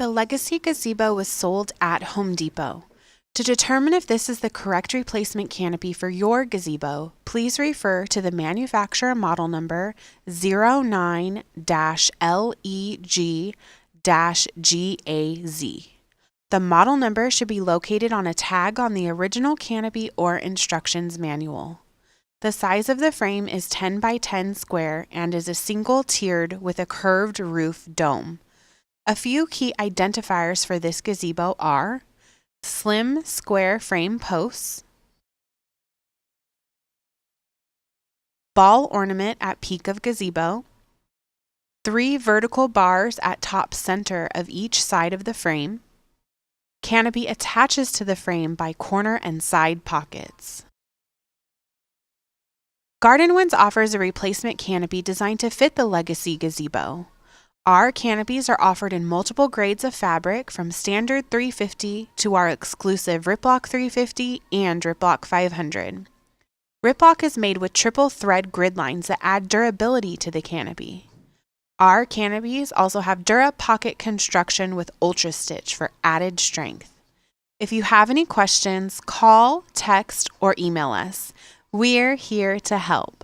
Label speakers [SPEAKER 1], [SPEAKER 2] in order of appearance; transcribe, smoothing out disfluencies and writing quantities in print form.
[SPEAKER 1] The Legacy Gazebo was sold at Home Depot. To determine if this is the correct replacement canopy for your gazebo, please refer to the manufacturer model number 09-LEG-GAZ. The model number should be located on a tag on the original canopy or instructions manual. The size of the frame is 10 by 10 square and is a single tiered with a curved roof dome. A few key identifiers for this gazebo are slim square frame posts, ball ornament at peak of gazebo, 3 vertical bars at top center of each side of the frame. Canopy attaches to the frame by corner and side pockets. Garden Winds offers a replacement canopy designed to fit the Legacy Gazebo. Our canopies are offered in multiple grades of fabric from standard 350 to our exclusive Riplock 350 and Riplock 500. Riplock is made with triple thread grid lines that add durability to the canopy. Our canopies also have Dura pocket construction with Ultra Stitch for added strength. If you have any questions, call, text, or email us. We're here to help.